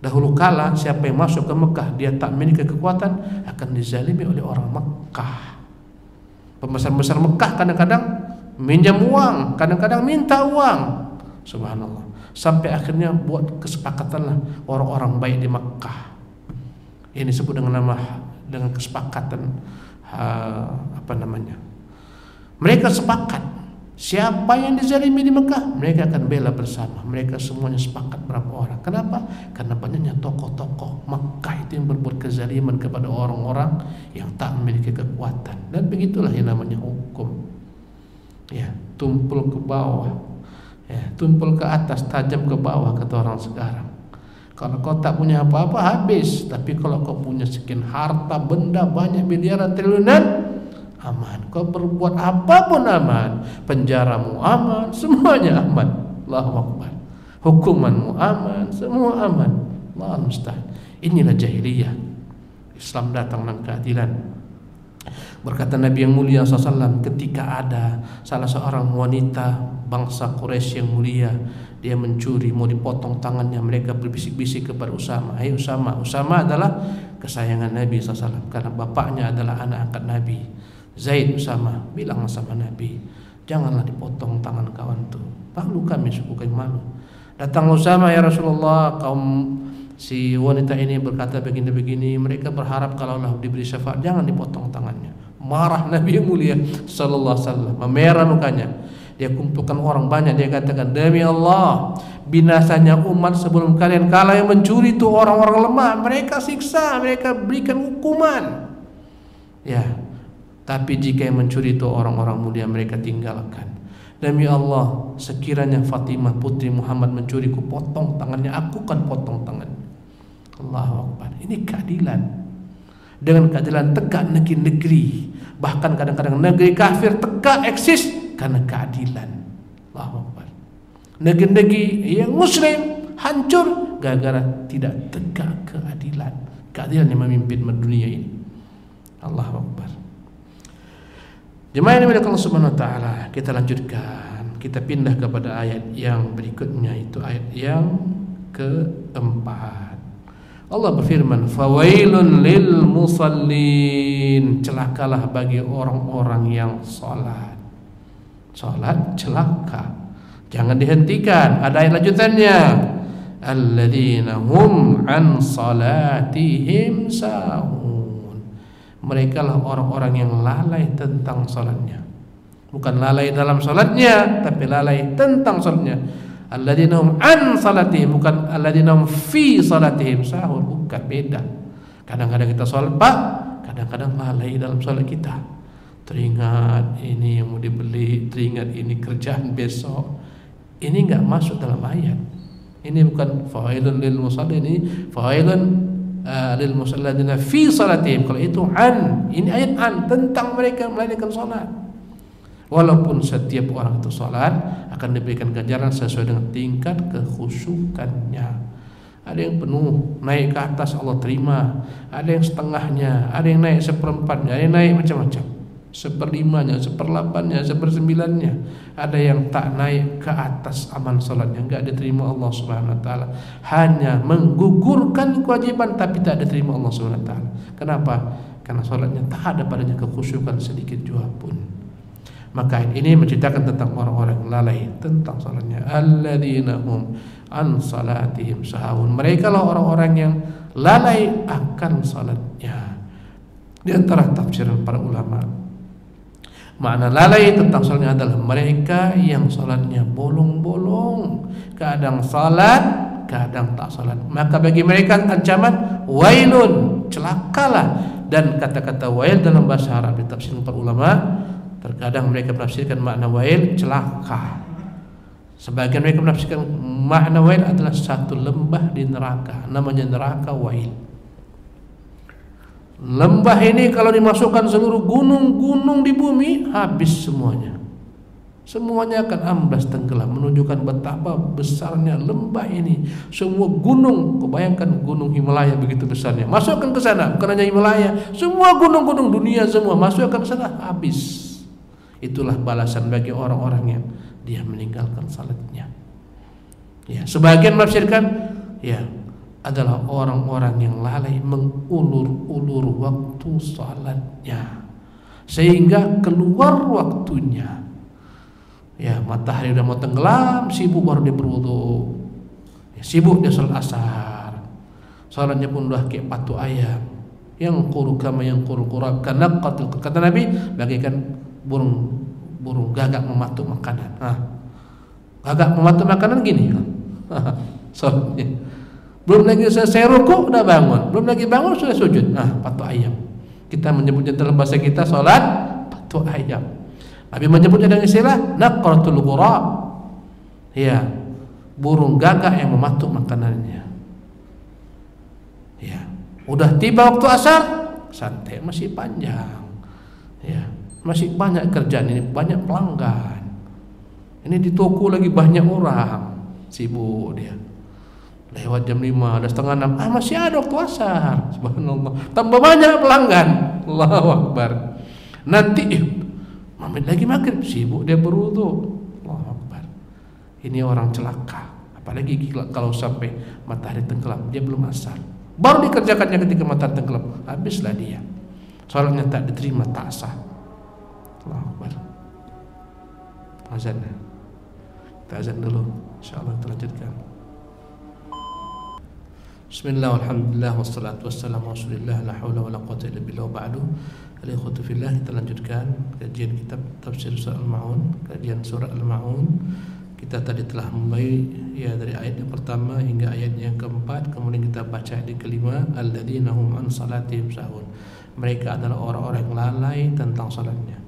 [SPEAKER 1] Dahulu kala siapa yang masuk ke Mekah dia tak memiliki kekuatan akan dizalimi oleh orang Mekah. Pembesar-pembesar Mekah kadang-kadang minjam uang, kadang-kadang minta uang. Subhanallah. Sampai akhirnya buat kesepakatanlah orang-orang baik di Mekah. Ini disebut dengan kesepakatan apa namanya? Mereka sepakat. Siapa yang dizalimi di Mekah, mereka akan bela bersama. Mereka semuanya sepakat berapa orang. Kenapa? Karena banyaknya tokoh-tokoh Mekah itu yang berbuat kezaliman kepada orang-orang yang tak memiliki kekuatan. Dan begitulah yang namanya hukum. Ya, tumpul ke bawah, ya, tumpul ke atas, tajam ke bawah, kata orang sekarang. Kalau kau tak punya apa-apa habis, tapi kalau kau punya sekian harta benda banyak miliaran triliunan, aman. Kau berbuat apapun aman. Penjaramu aman, semuanya aman. Allahu Akbar. Hukumanmu aman, semua aman. Allah musta'an. Inilah jahiliyah. Islam datang dengan keadilan. Berkata Nabi yang mulia SAW, ketika ada salah seorang wanita bangsa Quraisy yang mulia, dia mencuri, mau dipotong tangannya, mereka berbisik-bisik kepada Usama. Hai Usama. Usama adalah kesayangan Nabi SAW, karena bapaknya adalah anak angkat Nabi. Zaid. Usama bilang sama Nabi, janganlah dipotong tangan kawan tuh, malu kami, suku kami malu. Datang Usama, ya Rasulullah, kaum si wanita ini berkata begini-begini, mereka berharap kalaulah diberi syafaat jangan dipotong tangannya. Marah Nabi yang mulia sallallahu alaihi wasallam, memerah mukanya. Dia kumpulkan orang banyak, dia katakan, demi Allah, binasanya umat sebelum kalian. Kalau yang mencuri itu orang-orang lemah, mereka siksa, mereka berikan hukuman. Ya, tapi jika yang mencuri itu orang-orang mulia, mereka tinggalkan. Demi Allah, sekiranya Fatimah putri Muhammad mencuri, ku potong tangannya, aku kan potong tangannya. Allahu Akbar. Ini keadilan. Dengan keadilan tegak negeri-negeri, bahkan kadang-kadang negeri kafir tegak eksis karena keadilan. Allahu Akbar. Negeri-negeri yang muslim hancur gara-gara tidak tegak keadilan. Keadilan yang memimpin dunia ini. Allahu Akbar. Jemaah yang dimuliakan Allah Subhanahu wa taala, kita lanjutkan. Kita pindah kepada ayat yang berikutnya, itu ayat yang keempat. Allah berfirman, fawailun lil musallin, celakalah bagi orang-orang yang salat. Salat celaka, jangan dihentikan. Ada ayat lanjutannya, alladzina hum an salatihim sahun, mereka lah orang-orang yang lalai tentang salatnya. Bukan lalai dalam salatnya, tapi lalai tentang salatnya. Alladzina hum an salatihim, bukan alladzina hum fi salatihim sahun, bukan, beda. Kadang-kadang kita salat Pak, kadang-kadang lalai dalam salat kita. Teringat ini yang mau dibeli, teringat ini kerjaan besok. Ini enggak masuk dalam ayat. Ini bukan fawailun lil musallin, ini fawailun lil musallina fi salatihim. Kalau itu an, ini ayat an, tentang mereka melalaikan salat. Walaupun setiap orang itu salat akan diberikan ganjaran sesuai dengan tingkat kekhusyukannya. Ada yang penuh, naik ke atas Allah terima. Ada yang setengahnya, ada yang naik seperempatnya, ada yang naik macam-macam, seperlimanya, seperdelapannya, sepersembilannya. Ada yang tak naik ke atas aman salatnya, enggak diterima Allah Subhanahu wa taala. Hanya menggugurkan kewajiban tapi tak diterima Allah Subhanahu wa taala. Kenapa? Karena salatnya tak ada padanya kekhusyukan sedikit jua pun. Maka ini menceritakan tentang orang-orang yang lalai tentang salatnya. Alladzina hum an salatihim sahun, mereka lah orang-orang yang lalai akan salatnya. Di antara tafsiran para ulama, makna lalai tentang salatnya adalah mereka yang salatnya bolong-bolong, kadang salat, kadang tak salat. Maka bagi mereka ancaman wailun, celakalah. Dan kata-kata wail dalam bahasa Arab ditafsirkan para ulama, terkadang mereka menafsirkan makna wail celaka. Sebagian mereka menafsirkan makna wail adalah satu lembah di neraka, namanya neraka wail. Lembah ini kalau dimasukkan seluruh gunung-gunung di bumi, habis semuanya. Semuanya akan amblas tenggelam, menunjukkan betapa besarnya lembah ini. Semua gunung, kebayangkan gunung Himalaya begitu besarnya, masukkan ke sana, bukan hanya Himalaya, semua gunung-gunung dunia semua masukkan ke sana, habis. Itulah balasan bagi orang-orang yang dia meninggalkan salatnya. Ya, sebagian menafsirkan ya adalah orang-orang yang lalai mengulur-ulur waktu salatnya sehingga keluar waktunya. Ya, matahari udah mau tenggelam, sibuk baru dia berwudu. Ya, sibuk dia salat asar. Salatnya pun udah kayak patuk ayam. Yang quru kama yang quru qurab, karena kata Nabi bagaikan burung gagak mematuk makanan. Gagak mematuk makanan gini. Salatnya. Belum lagi selesai rukuk udah bangun, belum lagi bangun sudah sujud. Patuk ayam. Kita menyebutnya dalam bahasa kita salat patuk ayam. Nabi menyebutnya dengan istilah naqratul ghurab. Ya, burung gagak yang mematuk makanannya. Ya, udah tiba waktu asar, santai masih panjang. Ya, masih banyak kerjaan ini, banyak pelanggan. Ini di toko lagi banyak orang, sibuk dia. Lewat jam 5, ada setengah 6, masih ada waktu asar. Subhanallah, tambah banyak pelanggan. Allahu Akbar. Nanti menit lagi maghrib, sibuk dia berwudu. Allahu Akbar. Ini orang celaka. Apalagi kalau sampai matahari tenggelam, dia belum asar. Baru dikerjakannya ketika matahari tenggelam, habislah dia. Salatnya tak diterima, tak sah. Allahu Akbar. Azan. Kita azan dulu, insyaallah kita lanjutkan. Bismillah, alhamdulillah, wassalatu wassalamu ala rasulillah, la haula wala quwwata illa billah, wa ba'du. Al-ikhwatu fillah, kita lanjutkan kajian kitab tafsir surah Al-Ma'un, kajian surah Al-Ma'un. Kita tadi telah mulai ya dari ayat yang pertama hingga ayat yang keempat, kemudian kita baca ayat yang kelima, alladzina hum an salatihim sahun. Mereka adalah orang-orang yang lalai tentang salatnya.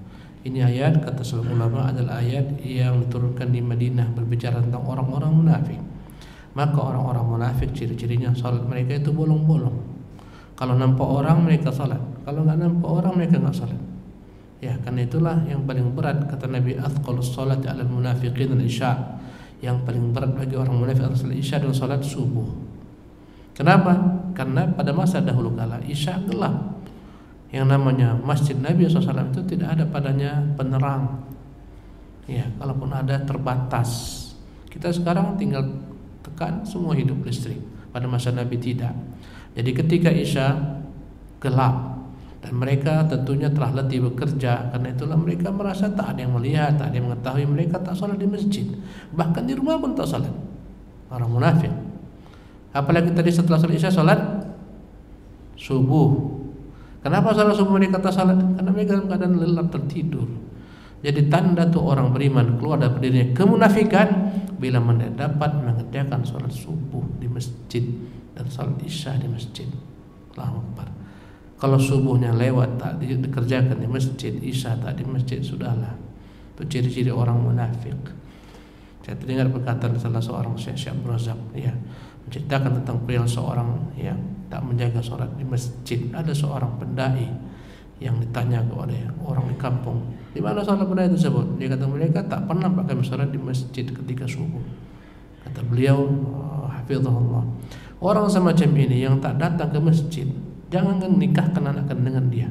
[SPEAKER 1] Ini ayat kata seluruh ulama adalah ayat yang diturunkan di Madinah, berbicara tentang orang-orang munafik. Maka orang-orang munafik ciri-cirinya salat mereka itu bolong-bolong. Kalau nampak orang mereka salat, kalau nggak nampak orang mereka nggak salat. Ya, karena itulah yang paling berat kata Nabi, athqalus salati 'alal munafiqin al-isya. Yang paling berat bagi orang munafik adalah salat isya dan salat subuh. Kenapa? Karena pada masa dahulu kala isya gelap. Yang namanya masjid Nabi SAW itu tidak ada padanya penerang. Ya, kalaupun ada terbatas. Kita sekarang tinggal tekan semua hidup listrik. Pada masa Nabi tidak. Jadi ketika isya gelap dan mereka tentunya telah letih bekerja, karena itulah mereka merasa tak ada yang melihat, tak ada yang mengetahui, mereka tak salat di masjid, bahkan di rumah pun tak salat. Orang munafik. Apalagi tadi setelah salat isya salat subuh. Kenapa salat subuh mereka tak salat? Karena mereka dalam keadaan lelap tertidur. Jadi tanda tuh orang beriman keluar dari dirinya kemunafikan bila dapat mengerjakan salat subuh di masjid dan salat isya di masjid. Allahu Akbar. Kalau subuhnya lewat tak dikerjakan di masjid, isya tak di masjid, sudahlah. Itu ciri-ciri orang munafik. Saya terdengar perkataan salah seorang Syekh Abdul Razak, ya, menceritakan tentang perilaku seorang yang tak menjaga salat di masjid. Ada seorang pendai yang ditanya kepada orang di kampung, di mana salat pendai tersebut? Dia kata mereka tak pernah pakai salat di masjid ketika subuh. Kata beliau, hafizahullah, orang semacam ini yang tak datang ke masjid, jangan nikahkan anakkan dengan dia.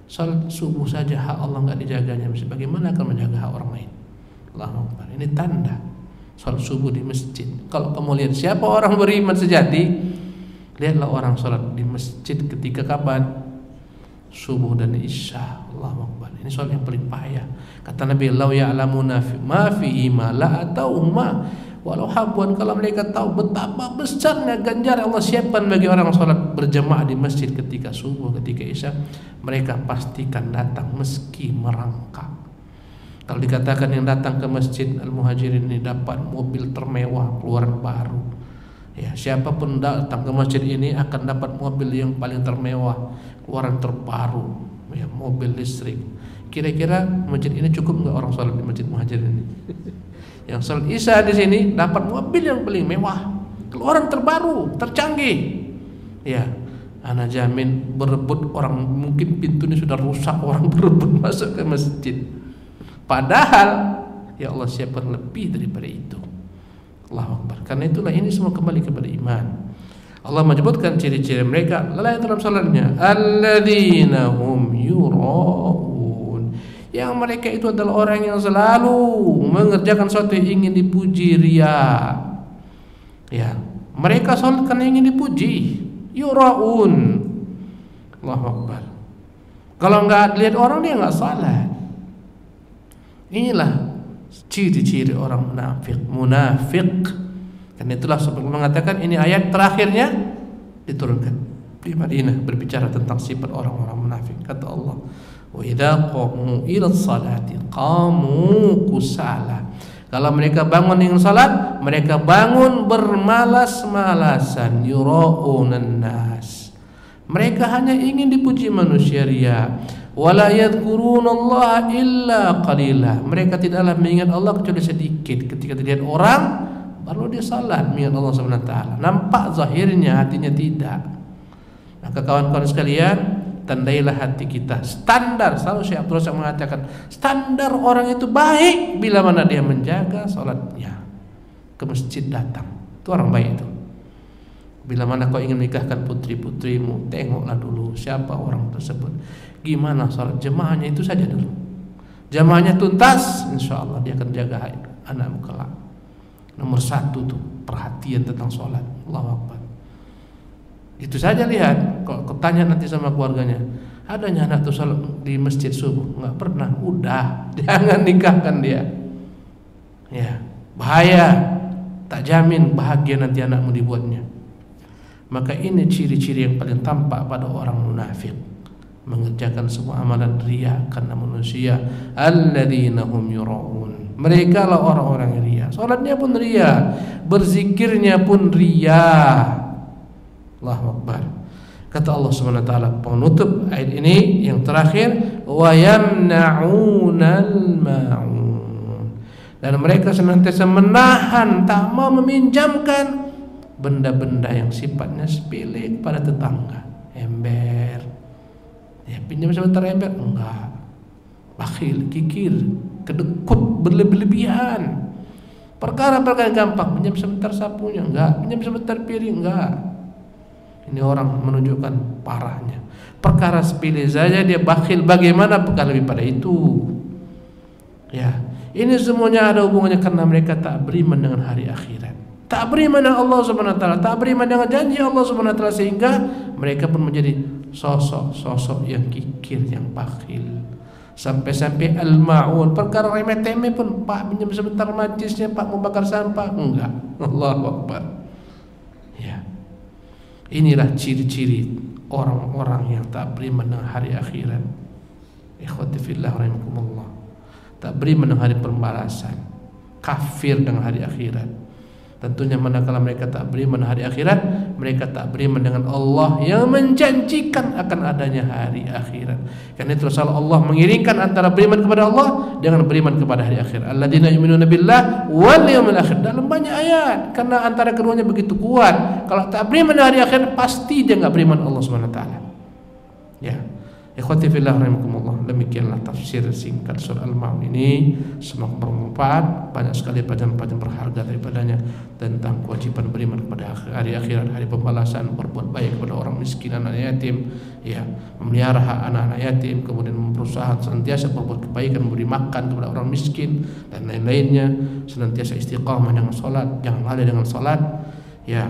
[SPEAKER 1] Salat subuh saja hak Allah enggak dijaganya, bagaimana akan menjaga hak orang lain? Allahu Akbar. Ini tanda salat subuh di masjid. Kalau kamu lihat siapa orang beriman sejati, lihatlah orang salat di masjid ketika kapan? Subuh dan isya. Allahu Akbar. Ini soal yang paling payah. Kata Nabi, "Lau ya'lamuna ma fihi ma la atauhuma walau habwan." Kalau mereka tahu betapa besarnya ganjar Allah siapkan bagi orang salat berjamaah di masjid ketika subuh, ketika isya, mereka pastikan datang meski merangkak. Kalau dikatakan yang datang ke masjid Al-Muhajirin ini dapat mobil termewah, keluaran baru. Ya, siapapun datang ke masjid ini akan dapat mobil yang paling termewah, keluaran terbaru, ya, mobil listrik. Kira-kira masjid ini cukup nggak orang sholat di masjid Muhajirin ini? Yang sholat isya di sini dapat mobil yang paling mewah, keluaran terbaru, tercanggih. Ya, ana jamin berebut orang, mungkin pintunya sudah rusak, orang berebut masuk ke masjid. Padahal ya Allah siapkan lebih daripada itu. Allahu Akbar. Karena itulah ini semua kembali kepada iman. Allah menyebutkan ciri-ciri mereka lalai dalam salatnya, alladzina hum yura'un. Yang mereka itu adalah orang yang selalu mengerjakan sesuatu yang ingin dipuji, riya. Ya, mereka salat karena ingin dipuji, yura'un. Allahu Akbar. Kalau enggak lihat orang dia enggak salat. Inilah ciri-ciri orang munafik. Dan itulah sebab mengatakan ini ayat terakhirnya diturunkan di Madinah berbicara tentang sifat orang-orang munafik. Kata Allah, wa idza qamu ila sholati qamu kusala. Kalau mereka bangun dengan salat, mereka bangun bermalas-malasan, yura'unan nas. Mereka hanya ingin dipuji manusia, riya. Wala yadhkurunallaha illa qalila. Mereka tidaklah mengingat Allah kecuali sedikit. Ketika dilihat orang baru dia salat mengingat Allah Subhanahu wa taala. Nampak zahirnya, hatinya tidak. Maka kawan-kawan sekalian, tandailah hati kita. Standar, selalu Syekh Abdul Razak mengatakan, standar orang itu baik bila mana dia menjaga sholatnya, ke masjid datang, itu orang baik itu. Bila mana kau ingin menikahkan putri-putrimu, tengoklah dulu siapa orang tersebut, gimana sholat jemaahnya, itu saja dulu. Jemaahnya tuntas, insya Allah dia akan jaga anakmu kelak. Nomor satu tuh perhatian tentang sholat. Allahu Akbar. Itu saja, lihat. Kalau tanya nanti sama keluarganya, adanya anak tuh sholat di masjid subuh, nggak pernah. Udah, jangan nikahkan dia. Ya, bahaya. Tak jamin bahagia nanti anakmu dibuatnya. Maka ini ciri-ciri yang paling tampak pada orang munafik, mengerjakan semua amalan riya karena manusia. Alladzina hum yura'un, mereka lah orang-orang riya. Salatnya pun riya, berzikirnya pun riya. Allahu Akbar. Kata Allah Subhanahu wa taala penutup ayat ini yang terakhir, wa yamna'unal ma'un, dan mereka senantiasa menahan, tak mau meminjamkan benda-benda yang sifatnya sepele kepada tetangga. Ember, ya pinjam sebentar ember, enggak. Bakhil, kikir, kedekut, berlebihan. Perkara-perkara gampang, pinjam sebentar sapunya, enggak. Pinjam sebentar piring, enggak. Ini orang menunjukkan parahnya. Perkara sepele saja dia bakhil, bagaimana perkara lebih pada itu? Ya, ini semuanya ada hubungannya karena mereka tak beriman dengan hari akhirat. Tak beriman dengan Allah Subhanahu wa taala, tak beriman dengan janji Allah Subhanahu wa taala, sehingga mereka pun menjadi sosok-sosok yang kikir, yang bakhil. Sampai-sampai al-ma'un, perkara remeh-temeh pun, Pak pinjam sebentar majlisnya, Pak mau bakar sampah, enggak. Allahu Akbar. Ya. Inilah ciri-ciri orang-orang yang tak beriman dengan hari akhirat. Ikhwati fillah rahimakumullah. Tak beriman dengan hari pembalasan, kafir dengan hari akhirat. Tentunya manakala mereka tak beriman hari akhirat, mereka tak beriman dengan Allah yang menjanjikan akan adanya hari akhirat. Karena itu Allah mengiringkan antara beriman kepada Allah dengan beriman kepada hari akhirat. Alladzina yu'minuna billah wal yawmil akhir, dalam banyak ayat. Karena antara keduanya begitu kuat. Kalau tak beriman hari akhirat, pasti dia enggak beriman Allah Subhanahu wa taala. Ya. Ikhwati fillah rahimakumullah, demikianlah tafsir singkat surah Al-Ma'un ini. Semoga bermanfaat, banyak sekali pelajaran-pelajaran berharga daripadanya tentang kewajiban beriman kepada hari akhirat, hari pembalasan, berbuat baik kepada orang miskin, anak yatim, ya, memelihara hak anak-anak yatim, kemudian berusaha senantiasa berbuat kebaikan, memberi makan kepada orang miskin dan lain-lainnya, senantiasa istiqamah dengan salat, jangan lalai dengan salat, ya.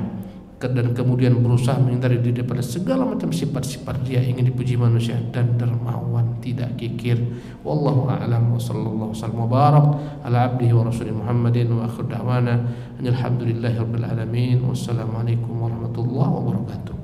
[SPEAKER 1] Dan kemudian berusaha menghindari diri daripada segala macam sifat-sifat dia ingin dipuji manusia, dan dermawan, tidak kikir. Wallahu a'lam wa sallallahu wasallam wa barak ala abdihi wa rasulih Muhammadin wa akhir da'wana alhamdulillahi rabbil alamin. Wassalamualaikum warahmatullahi wabarakatuh.